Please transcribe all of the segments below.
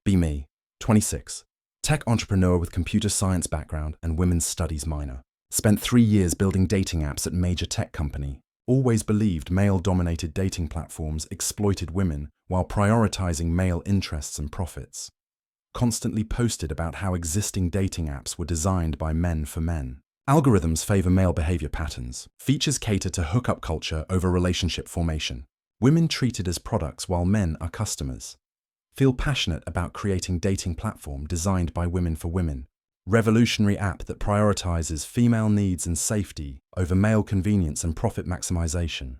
Be me, 26, tech entrepreneur with computer science background and women's studies minor. Spent 3 years building dating apps at major tech company. Always believed male-dominated dating platforms exploited women while prioritizing male interests and profits. Constantly posted about how existing dating apps were designed by men for men. Algorithms favor male behavior patterns. Features cater to hookup culture over relationship formation. Women treated as products while men are customers. Feel passionate about creating dating platform designed by women for women. Revolutionary app that prioritizes female needs and safety over male convenience and profit maximization.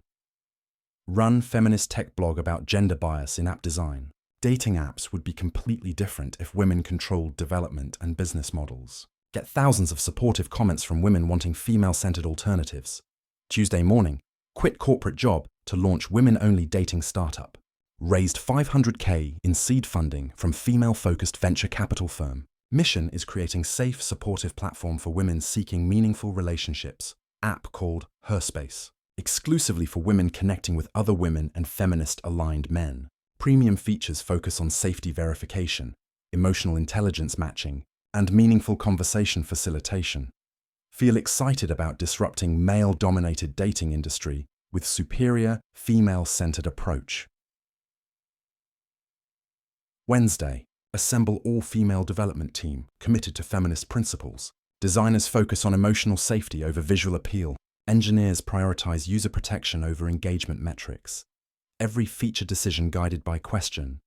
Run feminist tech blog about gender bias in app design. Dating apps would be completely different if women controlled development and business models. Get thousands of supportive comments from women wanting female-centered alternatives. Tuesday morning, quit corporate job to launch women-only dating startup. Raised $500K in seed funding from female-focused venture capital firm. Mission is creating safe, supportive platform for women seeking meaningful relationships. App called Her Space. Exclusively for women connecting with other women and feminist-aligned men. Premium features focus on safety verification, emotional intelligence matching, and meaningful conversation facilitation. Feel excited about disrupting male-dominated dating industry with superior, female-centered approach. Wednesday, assemble all-female development team committed to feminist principles. Designers focus on emotional safety over visual appeal. Engineers prioritize user protection over engagement metrics. Every feature decision guided by question.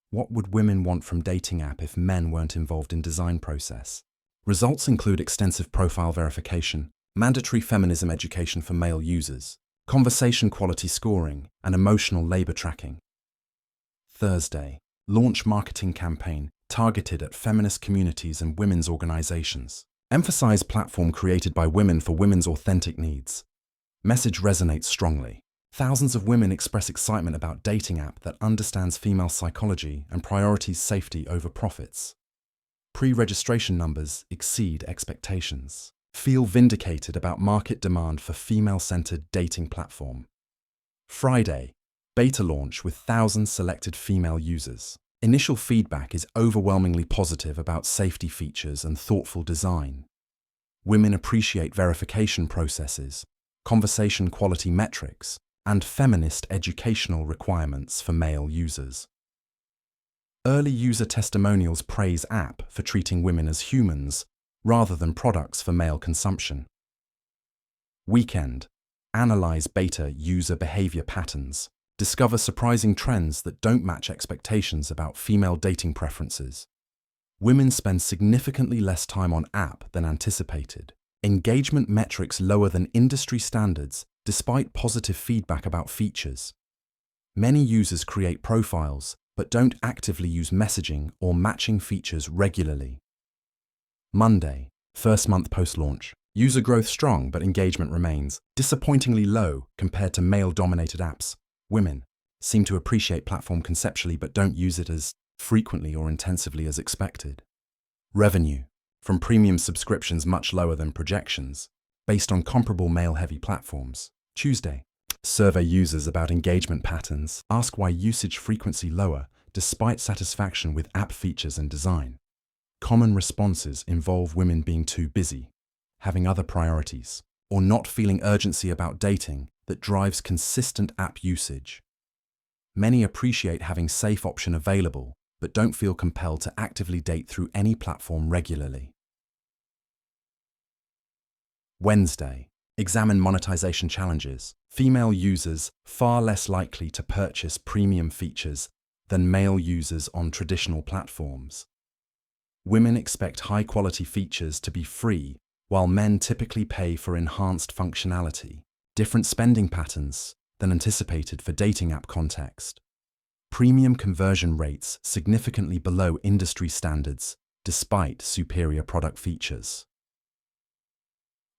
What would women want from dating app if men weren't involved in design process? Results include extensive profile verification, mandatory feminism education for male users, conversation quality scoring, and emotional labor tracking. Thursday, launch marketing campaign targeted at feminist communities and women's organizations. Emphasize platform created by women for women's authentic needs. Message resonates strongly. Thousands of women express excitement about dating app that understands female psychology and priorities safety over profits. Pre-registration numbers exceed expectations. Feel vindicated about market demand for female-centered dating platform. Friday, beta launch with thousands selected female users. Initial feedback is overwhelmingly positive about safety features and thoughtful design. Women appreciate verification processes, conversation quality metrics, and feminist educational requirements for male users. Early user testimonials praise app for treating women as humans rather than products for male consumption. Weekend, analyze beta user behavior patterns. Discover surprising trends that don't match expectations about female dating preferences. Women spend significantly less time on app than anticipated. Engagement metrics lower than industry standards despite positive feedback about features. Many users create profiles but don't actively use messaging or matching features regularly. Monday, first month post-launch. User growth strong but engagement remains disappointingly low compared to male-dominated apps. Women seem to appreciate platform conceptually but don't use it as frequently or intensively as expected. Revenue from premium subscriptions much lower than projections, based on comparable male-heavy platforms. Tuesday, survey users about engagement patterns. Ask why usage frequency lower despite satisfaction with app features and design. Common responses involve women being too busy, having other priorities, or not feeling urgency about dating that drives consistent app usage. Many appreciate having safe option available, but don't feel compelled to actively date through any platform regularly. Wednesday, examine monetization challenges. Female users far less likely to purchase premium features than male users on traditional platforms. Women expect high-quality features to be free, while men typically pay for enhanced functionality. Different spending patterns than anticipated for dating app context. Premium conversion rates significantly below industry standards, despite superior product features.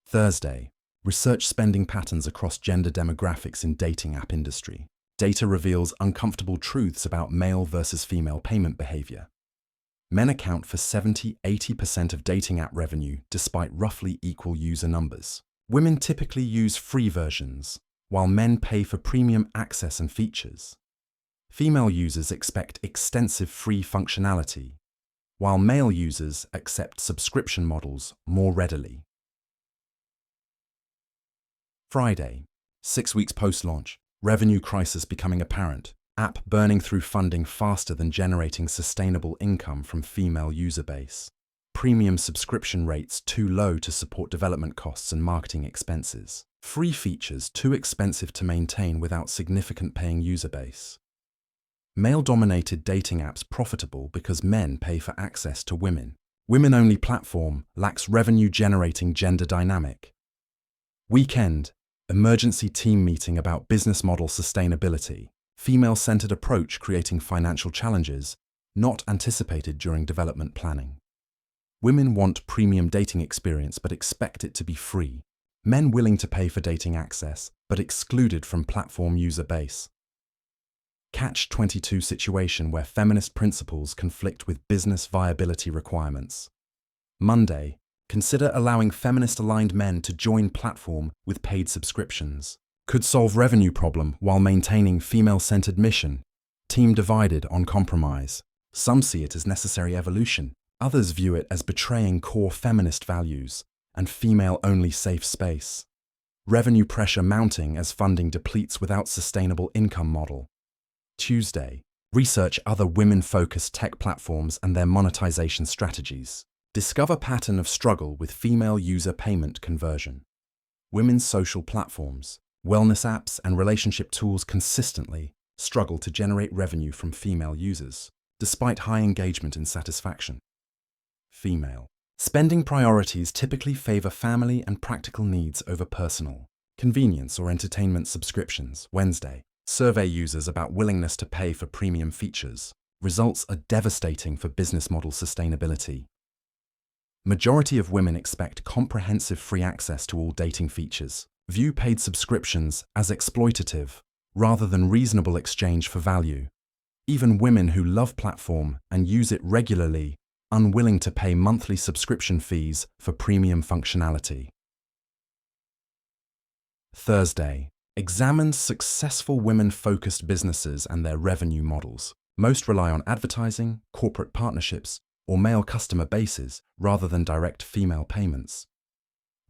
Thursday, research spending patterns across gender demographics in dating app industry. Data reveals uncomfortable truths about male versus female payment behavior. Men account for 70–80% of dating app revenue despite roughly equal user numbers. Women typically use free versions, while men pay for premium access and features. Female users expect extensive free functionality, while male users accept subscription models more readily. Friday, 6 weeks post-launch, revenue crisis becoming apparent. App burning through funding faster than generating sustainable income from female user base. Premium subscription rates too low to support development costs and marketing expenses. Free features too expensive to maintain without significant paying user base. Male-dominated dating apps profitable because men pay for access to women. Women-only platform lacks revenue-generating gender dynamic. Weekend, emergency team meeting about business model sustainability. Female-centered approach creating financial challenges, not anticipated during development planning. Women want premium dating experience but expect it to be free. Men willing to pay for dating access but excluded from platform user base. Catch-22 situation where feminist principles conflict with business viability requirements. Monday, consider allowing feminist-aligned men to join platform with paid subscriptions. Could solve revenue problem while maintaining female-centered mission. Team divided on compromise. Some see it as necessary evolution. Others view it as betraying core feminist values and female-only safe space. Revenue pressure mounting as funding depletes without sustainable income model. Tuesday, research other women-focused tech platforms and their monetization strategies. Discover pattern of struggle with female user payment conversion. Women's social platforms, wellness apps and relationship tools consistently struggle to generate revenue from female users, despite high engagement and satisfaction. Female. Spending priorities typically favor family and practical needs over personal, convenience or entertainment subscriptions. Wednesday. Survey users about willingness to pay for premium features. Results are devastating for business model sustainability. Majority of women expect comprehensive free access to all dating features. View paid subscriptions as exploitative, rather than reasonable exchange for value. Even women who love platform and use it regularly, unwilling to pay monthly subscription fees for premium functionality. Thursday, examines successful women-focused businesses and their revenue models. Most rely on advertising, corporate partnerships, or male customer bases rather than direct female payments.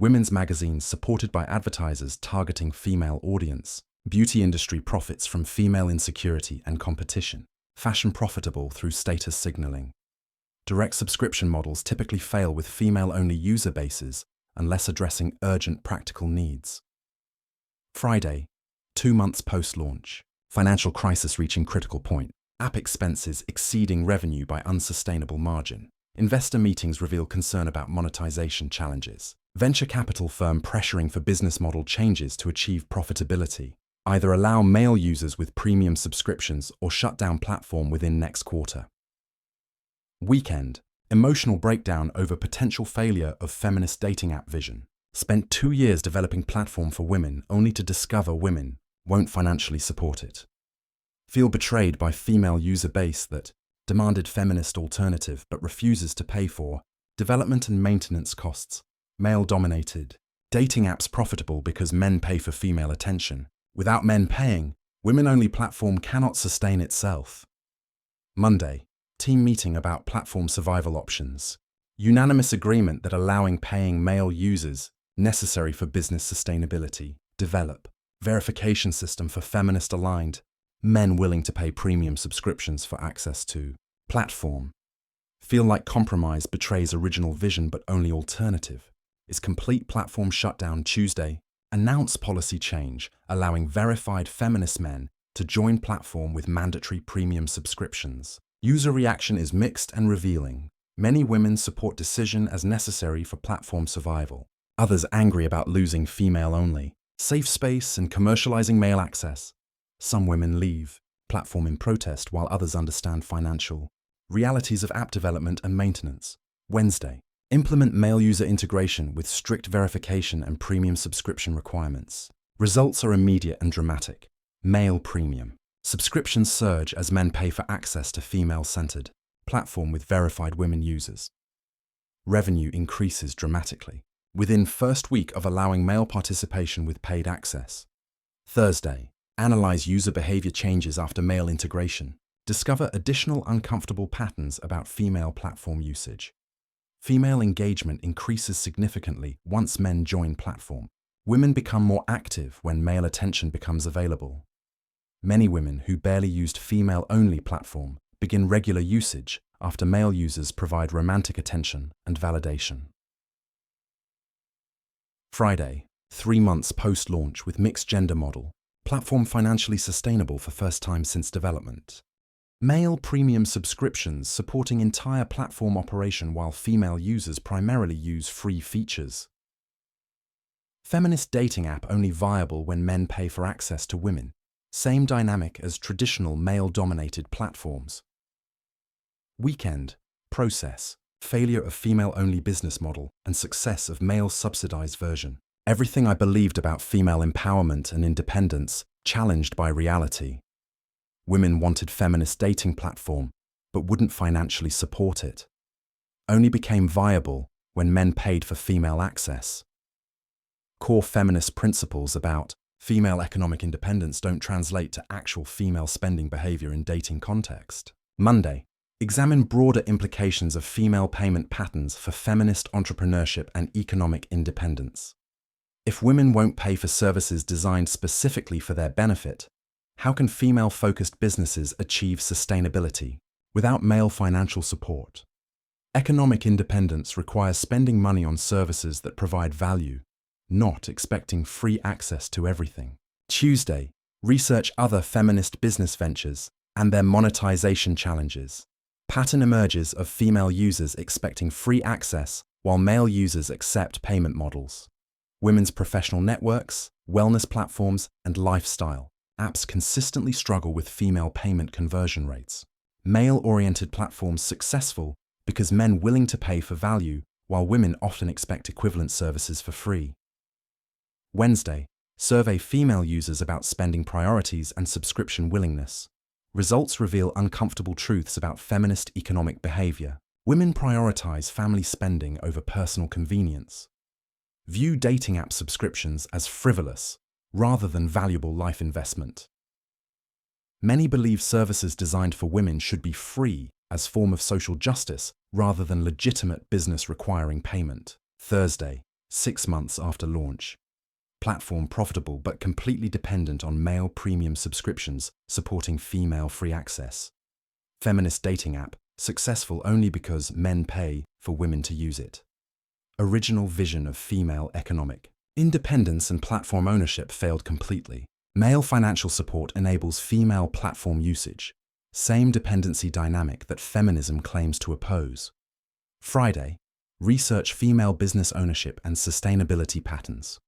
Women's magazines supported by advertisers targeting female audience. Beauty industry profits from female insecurity and competition. Fashion profitable through status signaling. Direct subscription models typically fail with female-only user bases unless addressing urgent practical needs. Friday, 2 months post-launch. Financial crisis reaching critical point. App expenses exceeding revenue by unsustainable margin. Investor meetings reveal concern about monetization challenges. Venture capital firm pressuring for business model changes to achieve profitability. Either allow male users with premium subscriptions or shut down platform within next quarter. Weekend, emotional breakdown over potential failure of feminist dating app vision. Spent 2 years developing platform for women only to discover women won't financially support it. Feel betrayed by female user base that demanded feminist alternative but refuses to pay for development and maintenance costs. Male-dominated. Dating apps profitable because men pay for female attention. Without men paying, women-only platform cannot sustain itself. Monday, team meeting about platform survival options. Unanimous agreement that allowing paying male users necessary for business sustainability. Develop. Verification system for feminist-aligned. Men willing to pay premium subscriptions for access to. Platform. Feel like compromise betrays original vision but only alternative. Is complete platform shutdown Tuesday. Announce policy change, allowing verified feminist men to join platform with mandatory premium subscriptions. User reaction is mixed and revealing. Many women support decision as necessary for platform survival. Others angry about losing female only. Safe space and commercializing male access. Some women leave platform in protest while others understand financial realities of app development and maintenance. Wednesday. Implement male user integration with strict verification and premium subscription requirements. Results are immediate and dramatic. Male premium. Subscriptions surge as men pay for access to female-centered platform with verified women users. Revenue increases dramatically within first week of allowing male participation with paid access. Thursday. Analyze user behavior changes after male integration. Discover additional uncomfortable patterns about female platform usage. Female engagement increases significantly once men join platform. Women become more active when male attention becomes available. Many women who barely used female-only platform begin regular usage after male users provide romantic attention and validation. Friday, 3 months post-launch with mixed gender model. Platform financially sustainable for first time since development. Male premium subscriptions supporting entire platform operation while female users primarily use free features. Feminist dating app only viable when men pay for access to women. Same dynamic as traditional male-dominated platforms. Weekend, process, failure of female-only business model and success of male-subsidized version. Everything I believed about female empowerment and independence challenged by reality. Women wanted feminist dating platform, but wouldn't financially support it. Only became viable when men paid for female access. Core feminist principles about female economic independence don't translate to actual female spending behavior in dating context. Monday, examine broader implications of female payment patterns for feminist entrepreneurship and economic independence. If women won't pay for services designed specifically for their benefit, how can female-focused businesses achieve sustainability without male financial support? Economic independence requires spending money on services that provide value, not expecting free access to everything. Tuesday, research other feminist business ventures and their monetization challenges. Pattern emerges of female users expecting free access while male users accept payment models. Women's professional networks, wellness platforms, and lifestyle apps consistently struggle with female payment conversion rates. Male-oriented platforms successful because men willing to pay for value, while women often expect equivalent services for free. Wednesday, survey female users about spending priorities and subscription willingness. Results reveal uncomfortable truths about feminist economic behavior. Women prioritize family spending over personal convenience. View dating app subscriptions as frivolous rather than valuable life investment. Many believe services designed for women should be free as form of social justice rather than legitimate business requiring payment. Thursday, 6 months after launch. Platform profitable but completely dependent on male premium subscriptions supporting female free access. Feminist dating app successful only because men pay for women to use it. Original vision of female economic independence and platform ownership failed completely. Male financial support enables female platform usage. Same dependency dynamic that feminism claims to oppose. Friday, research female business ownership and sustainability patterns.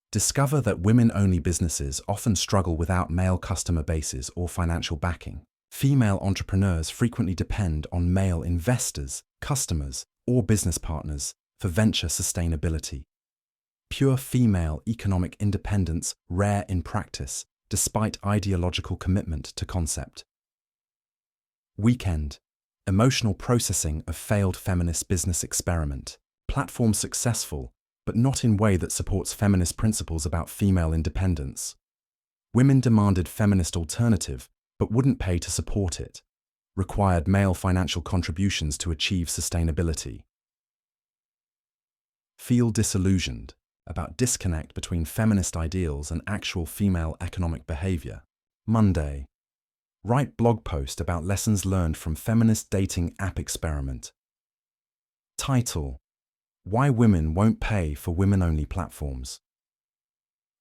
Discover that women-only businesses often struggle without male customer bases or financial backing. Female entrepreneurs frequently depend on male investors, customers, or business partners for venture sustainability. Pure female economic independence rare in practice, despite ideological commitment to concept. Weekend, emotional processing of failed feminist business experiment. Platform successful, but not in way that supports feminist principles about female independence. Women demanded feminist alternative, but wouldn't pay to support it. Required male financial contributions to achieve sustainability. Feel disillusioned about disconnect between feminist ideals and actual female economic behavior. Monday. Write blog post about lessons learned from feminist dating app experiment. Title: Why Women Won't Pay for Women-Only Platforms.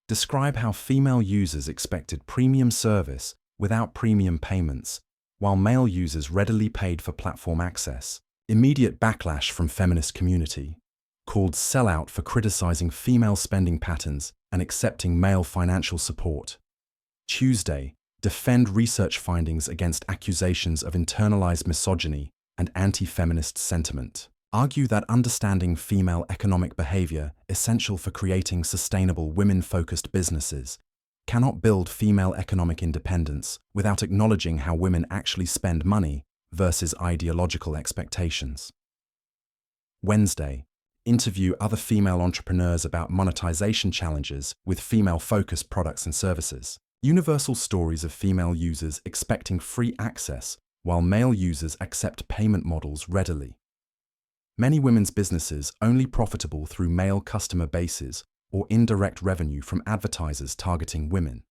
Describe how female users expected premium service without premium payments, while male users readily paid for platform access. Immediate backlash from feminist community. Called sellout for criticizing female spending patterns and accepting male financial support. Tuesday, defend research findings against accusations of internalized misogyny and anti-feminist sentiment. Argue that understanding female economic behavior, essential for creating sustainable women-focused businesses, cannot build female economic independence without acknowledging how women actually spend money versus ideological expectations. Wednesday, interview other female entrepreneurs about monetization challenges with female-focused products and services. Universal stories of female users expecting free access while male users accept payment models readily. Many women's businesses only profitable through male customer bases or indirect revenue from advertisers targeting women.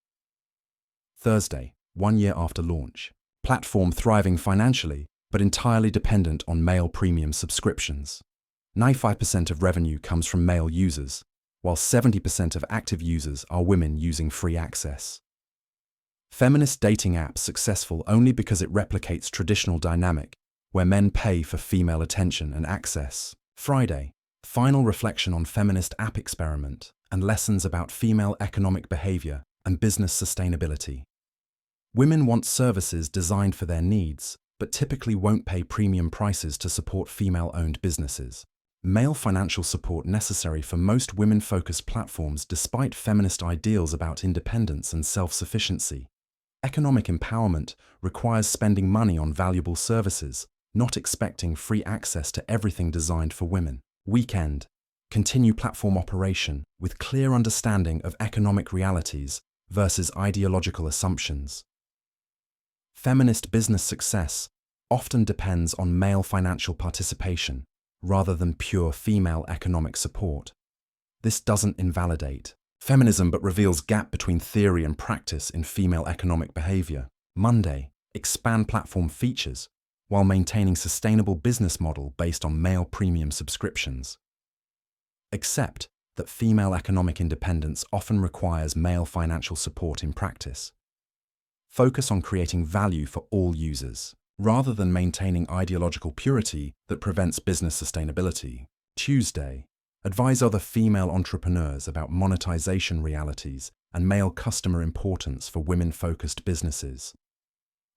Thursday, 1 year after launch. Platform thriving financially, but entirely dependent on male premium subscriptions. 95% of revenue comes from male users, while 70% of active users are women using free access. Feminist dating app successful only because it replicates traditional dynamic, where men pay for female attention and access. Friday, final reflection on feminist app experiment and lessons about female economic behavior and business sustainability. Women want services designed for their needs, but typically won't pay premium prices to support female-owned businesses. Male financial support necessary for most women-focused platforms despite feminist ideals about independence and self-sufficiency. Economic empowerment requires spending money on valuable services, not expecting free access to everything designed for women. Weekend. Continue platform operation with clear understanding of economic realities versus ideological assumptions. Feminist business success often depends on male financial participation rather than pure female economic support. This doesn't invalidate feminism but reveals gap between theory and practice in female economic behavior. Monday, expand platform features while maintaining sustainable business model based on male premium subscriptions. Accept that female economic independence often requires male financial support in practice. Focus on creating value for all users, rather than maintaining ideological purity that prevents business sustainability. Tuesday, advise other female entrepreneurs about monetization realities and male customer importance for women-focused businesses.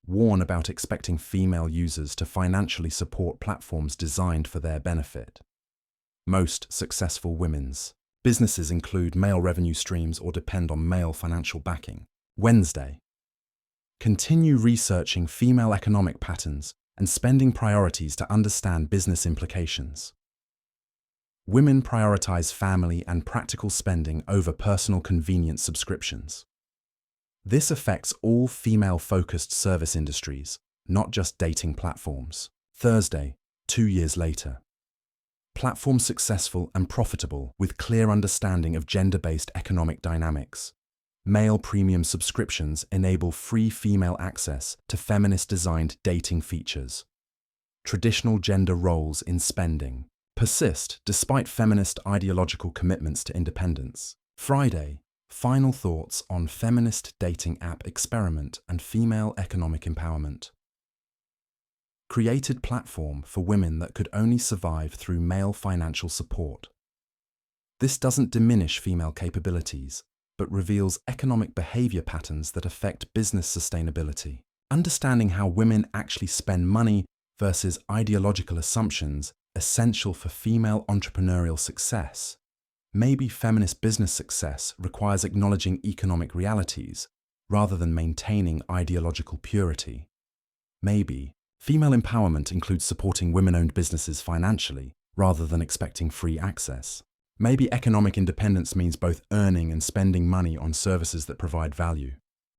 Warn about expecting female users to financially support platforms designed for their benefit. Most successful women's businesses include male revenue streams or depend on male financial backing. Wednesday, continue researching female economic patterns and spending priorities to understand business implications. Women prioritize family and practical spending over personal convenience subscriptions. This affects all female-focused service industries, not just dating platforms. Thursday, 2 years later. Platform successful and profitable with clear understanding of gender-based economic dynamics. Male premium subscriptions enable free female access to feminist-designed dating features. Traditional gender roles in spending persist despite feminist ideological commitments to independence. Friday, final thoughts on feminist dating app experiment and female economic empowerment. Created platform for women that could only survive through male financial support. This doesn't diminish female capabilities, but reveals economic behavior patterns that affect business sustainability. Understanding how women actually spend money versus ideological assumptions essential for female entrepreneurial success. Maybe feminist business success requires acknowledging economic realities rather than maintaining ideological purity. Maybe female empowerment includes supporting women-owned businesses financially rather than expecting free access. Maybe economic independence means both earning and spending money on services that provide value.